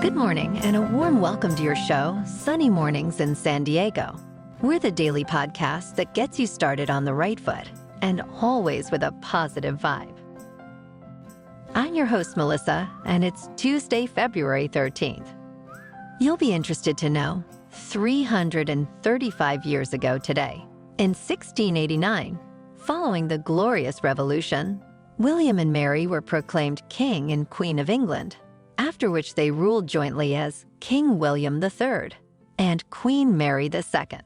Good morning and a warm welcome to your show, Sunny Mornings in San Diego. We're the daily podcast that gets you started on the right foot and always with a positive vibe. I'm your host, Melissa, and it's Tuesday, February 13th. You'll be interested to know 335 years ago today, in 1689, following the Glorious Revolution, William and Mary were proclaimed King and Queen of England, after which they ruled jointly as King William III and Queen Mary II.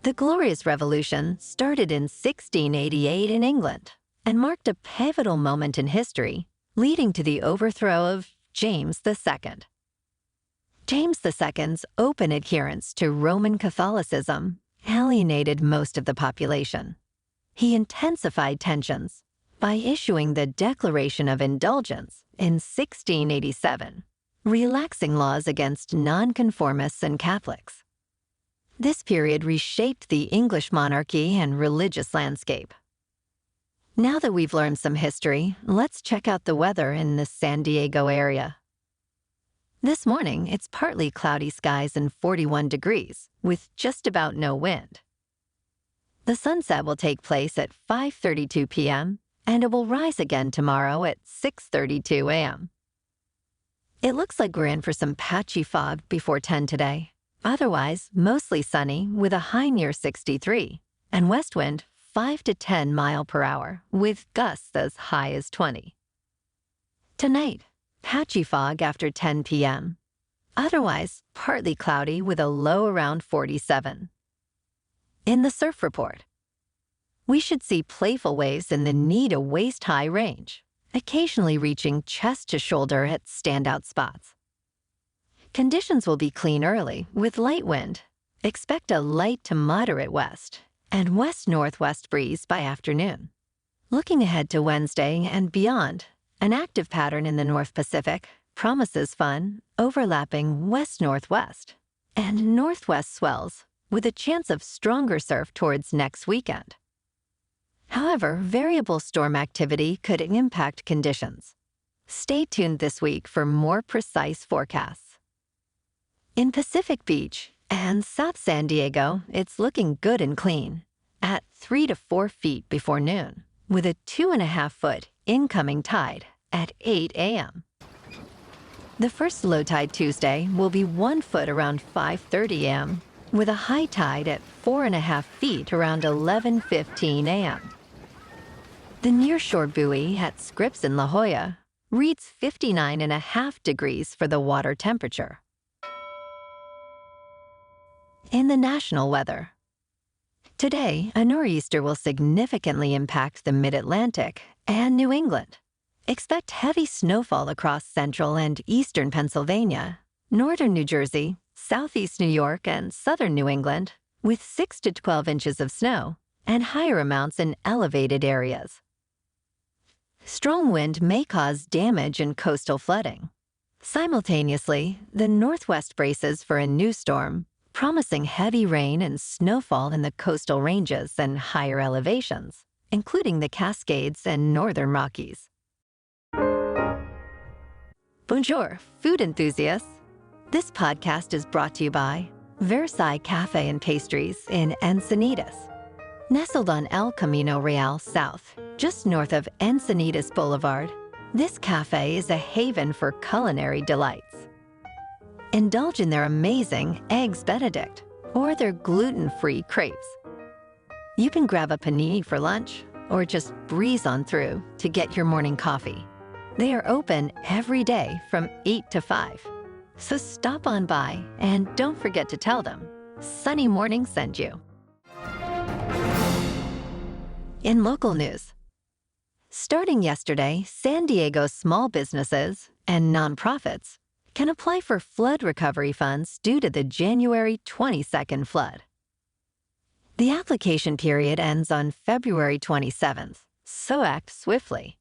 The Glorious Revolution started in 1688 in England and marked a pivotal moment in history, leading to the overthrow of James II. James II's open adherence to Roman Catholicism alienated most of the population. He intensified tensions by issuing the Declaration of Indulgence in 1687, relaxing laws against nonconformists and Catholics. This period reshaped the English monarchy and religious landscape. Now that we've learned some history, let's check out the weather in the San Diego area. This morning, it's partly cloudy skies and 41 degrees, with just about no wind. The sunset will take place at 5:32 p.m., and it will rise again tomorrow at 6:32 a.m. It looks like we're in for some patchy fog before 10 today. Otherwise, mostly sunny with a high near 63, and west wind 5 to 10 mile per hour, with gusts as high as 20. Tonight, patchy fog after 10 p.m. Otherwise, partly cloudy with a low around 47. In the surf report, we should see playful waves in the knee to waist-high range, occasionally reaching chest to shoulder at standout spots. Conditions will be clean early with light wind. Expect a light to moderate west and west-northwest breeze by afternoon. Looking ahead to Wednesday and beyond, an active pattern in the North Pacific promises fun, overlapping west-northwest and northwest swells with a chance of stronger surf towards next weekend. However, variable storm activity could impact conditions. Stay tuned this week for more precise forecasts. In Pacific Beach and South San Diego, it's looking good and clean at 3 to 4 feet before noon, with a 2.5-foot incoming tide at 8 a.m. The first low tide Tuesday will be 1 foot around 5:30 a.m., with a high tide at 4.5 feet around 11:15 a.m. The nearshore buoy at Scripps in La Jolla reads 59.5 degrees for the water temperature. In the national weather, today, a nor'easter will significantly impact the mid-Atlantic and New England. Expect heavy snowfall across central and eastern Pennsylvania, northern New Jersey, southeast New York, and southern New England, with 6 to 12 inches of snow and higher amounts in elevated areas. Strong wind may cause damage and coastal flooding. Simultaneously, the northwest braces for a new storm, promising heavy rain and snowfall in the coastal ranges and higher elevations, including the Cascades and northern Rockies. Bonjour, food enthusiasts. This podcast is brought to you by Versailles Cafe and Pastries in Encinitas. Nestled on El Camino Real South, just north of Encinitas Boulevard, this cafe is a haven for culinary delights. Indulge in their amazing Eggs Benedict or their gluten-free crepes. You can grab a panini for lunch or just breeze on through to get your morning coffee. They are open every day from 8 to 5. So stop on by and don't forget to tell them Sunny Morning sent you. In local news, starting yesterday, San Diego small businesses and nonprofits can apply for flood recovery funds due to the January 22nd flood. The application period ends on February 27th, so act swiftly.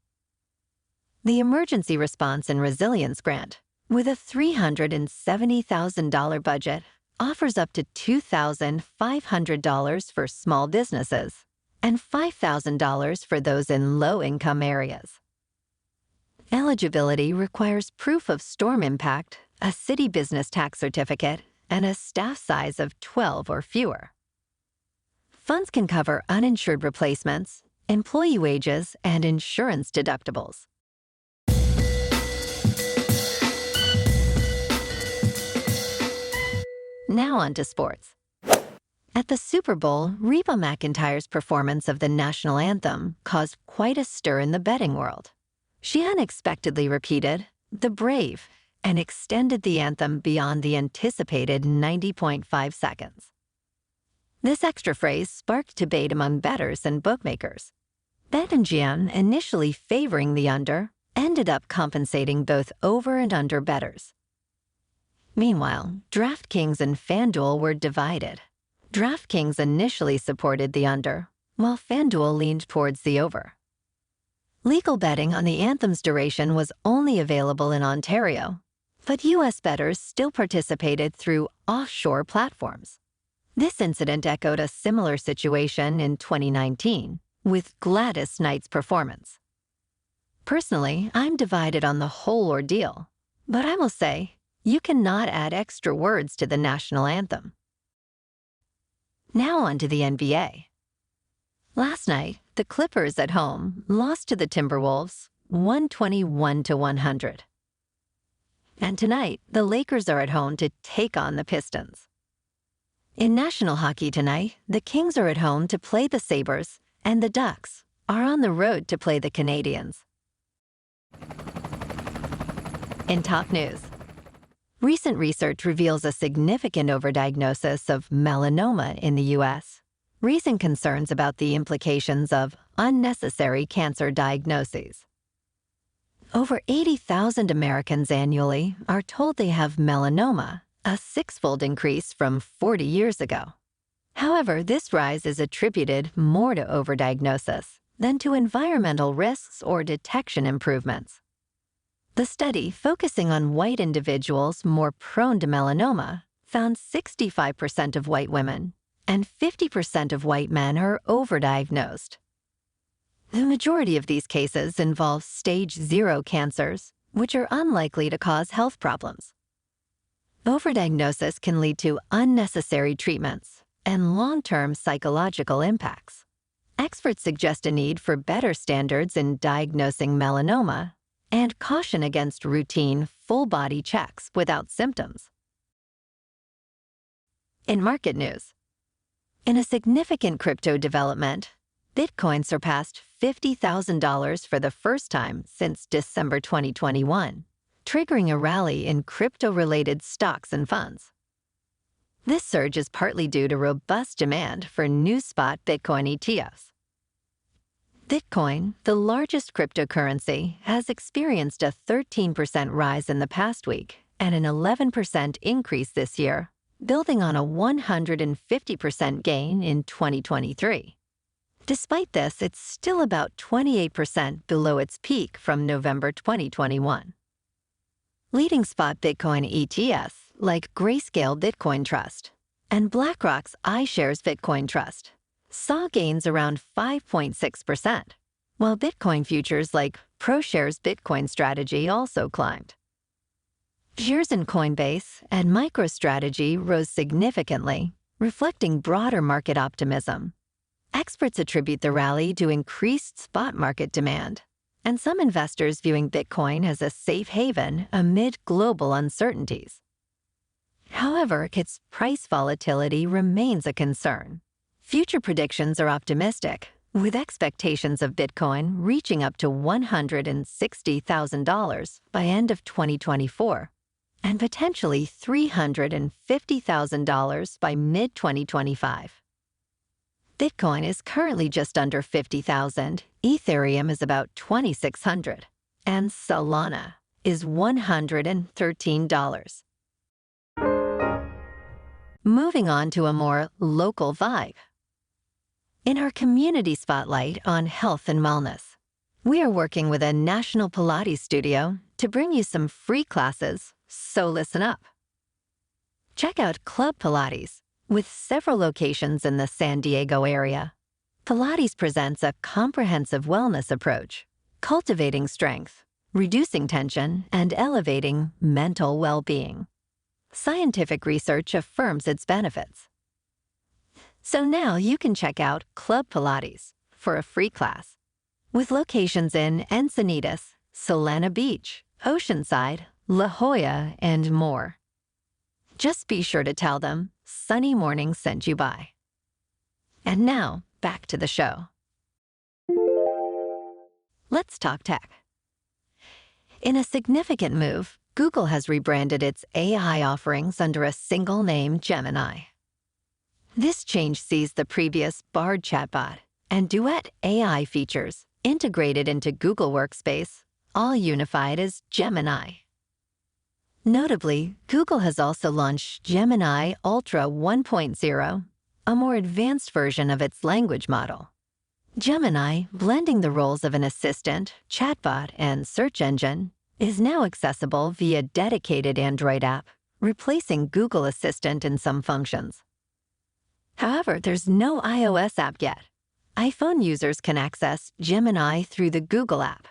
The Emergency Response and Resilience Grant, with a $370,000 budget, offers up to $2,500 for small businesses and $5,000 for those in low-income areas. Eligibility requires proof of storm impact a city business tax certificate, and a staff size of 12 or fewer. Funds can cover uninsured replacements, employee wages, and insurance deductibles. Now on to sports. At the Super Bowl, Reba McEntire's performance of the national anthem caused quite a stir in the betting world. She unexpectedly repeated, "The Brave," and extended the anthem beyond the anticipated 90.5 seconds. This extra phrase sparked debate among bettors and bookmakers. BetMGM, initially favoring the under, ended up compensating both over and under bettors. Meanwhile, DraftKings and FanDuel were divided. DraftKings initially supported the under, while FanDuel leaned towards the over. Legal betting on the anthem's duration was only available in Ontario, but U.S. bettors still participated through offshore platforms. This incident echoed a similar situation in 2019 with Gladys Knight's performance. Personally, I'm divided on the whole ordeal, but I will say, you cannot add extra words to the national anthem. Now on to the NBA. Last night, the Clippers at home lost to the Timberwolves 121-100. And tonight, the Lakers are at home to take on the Pistons. In National Hockey tonight, the Kings are at home to play the Sabres, and the Ducks are on the road to play the Canadiens. In top news, recent research reveals a significant overdiagnosis of melanoma in the U.S., raising concerns about the implications of unnecessary cancer diagnoses. Over 80,000 Americans annually are told they have melanoma, a six-fold increase from 40 years ago. However, this rise is attributed more to overdiagnosis than to environmental risks or detection improvements. The study, focusing on white individuals more prone to melanoma, found 65% of white women and 50% of white men are overdiagnosed. The majority of these cases involve stage 0 cancers, which are unlikely to cause health problems. Overdiagnosis can lead to unnecessary treatments and long-term psychological impacts. Experts suggest a need for better standards in diagnosing melanoma and caution against routine, full-body checks without symptoms. In market news, in a significant crypto development, Bitcoin surpassed $50,000 for the first time since December 2021, triggering a rally in crypto-related stocks and funds. This surge is partly due to robust demand for new spot Bitcoin ETFs. Bitcoin, the largest cryptocurrency, has experienced a 13% rise in the past week and an 11% increase this year, building on a 150% gain in 2023. Despite this, it's still about 28% below its peak from November 2021. Leading spot Bitcoin ETFs like Grayscale Bitcoin Trust and BlackRock's iShares Bitcoin Trust saw gains around 5.6%, while Bitcoin futures like ProShares Bitcoin Strategy also climbed. Shares in Coinbase and MicroStrategy rose significantly, reflecting broader market optimism. Experts attribute the rally to increased spot market demand, and some investors viewing Bitcoin as a safe haven amid global uncertainties. However, its price volatility remains a concern. Future predictions are optimistic, with expectations of Bitcoin reaching up to $160,000 by end of 2024 and potentially $350,000 by mid-2025. Bitcoin is currently just under $50,000, Ethereum is about $2,600, and Solana is $113. Moving on to a more local vibe. In our community spotlight on health and wellness, we are working with a national Pilates studio to bring you some free classes, so listen up. Check out Club Pilates, with several locations in the San Diego area. Pilates presents a comprehensive wellness approach, cultivating strength, reducing tension and elevating mental well-being. Scientific research affirms its benefits. So now you can check out Club Pilates for a free class, with locations in Encinitas, Solana Beach, Oceanside, La Jolla, and more. Just be sure to tell them Sunny Morning sent you by. And now, back to the show. Let's talk tech. In a significant move, Google has rebranded its AI offerings under a single name, Gemini. This change sees the previous Bard chatbot and Duet AI features integrated into Google Workspace, all unified as Gemini. Notably, Google has also launched Gemini Ultra 1.0, a more advanced version of its language model. Gemini, blending the roles of an assistant, chatbot, and search engine, is now accessible via dedicated Android app, replacing Google Assistant in some functions. However, there's no iOS app yet. iPhone users can access Gemini through the Google app.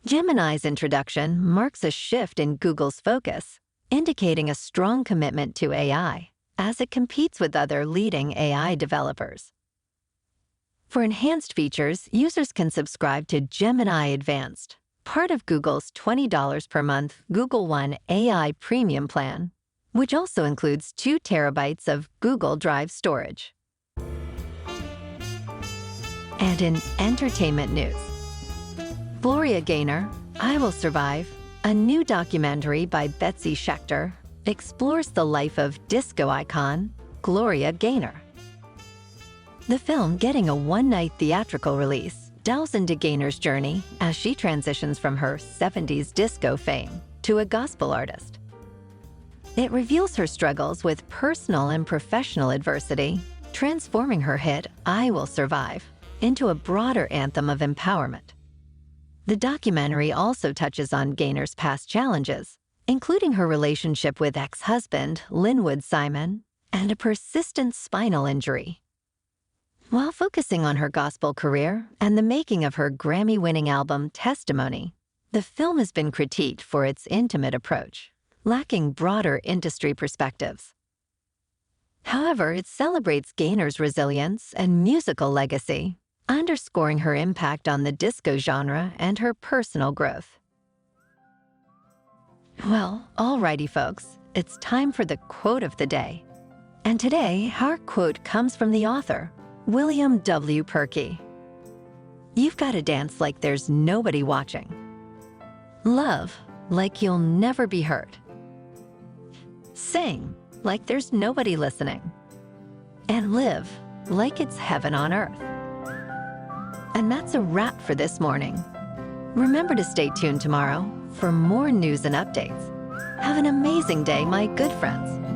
Gemini's introduction marks a shift in Google's focus, indicating a strong commitment to AI as it competes with other leading AI developers. For enhanced features, users can subscribe to Gemini Advanced, part of Google's $20 per month Google One AI Premium plan, which also includes 2 terabytes of Google Drive storage. And in entertainment news, Gloria Gaynor, I Will Survive, a new documentary by Betsy Schechter, explores the life of disco icon Gloria Gaynor. The film, getting a one-night theatrical release, delves into Gaynor's journey as she transitions from her 70s disco fame to a gospel artist. It reveals her struggles with personal and professional adversity, transforming her hit I Will Survive into a broader anthem of empowerment. The documentary also touches on Gaynor's past challenges, including her relationship with ex-husband Linwood Simon and a persistent spinal injury. While focusing on her gospel career and the making of her Grammy-winning album Testimony, the film has been critiqued for its intimate approach, lacking broader industry perspectives. However, it celebrates Gaynor's resilience and musical legacy, underscoring her impact on the disco genre and her personal growth. Well, alrighty folks, it's time for the quote of the day. And today, our quote comes from the author, William W. Perky. You've got to dance like there's nobody watching. Love like you'll never be hurt. Sing like there's nobody listening. And live like it's heaven on earth. And that's a wrap for this morning. Remember to stay tuned tomorrow for more news and updates. Have an amazing day, my good friends.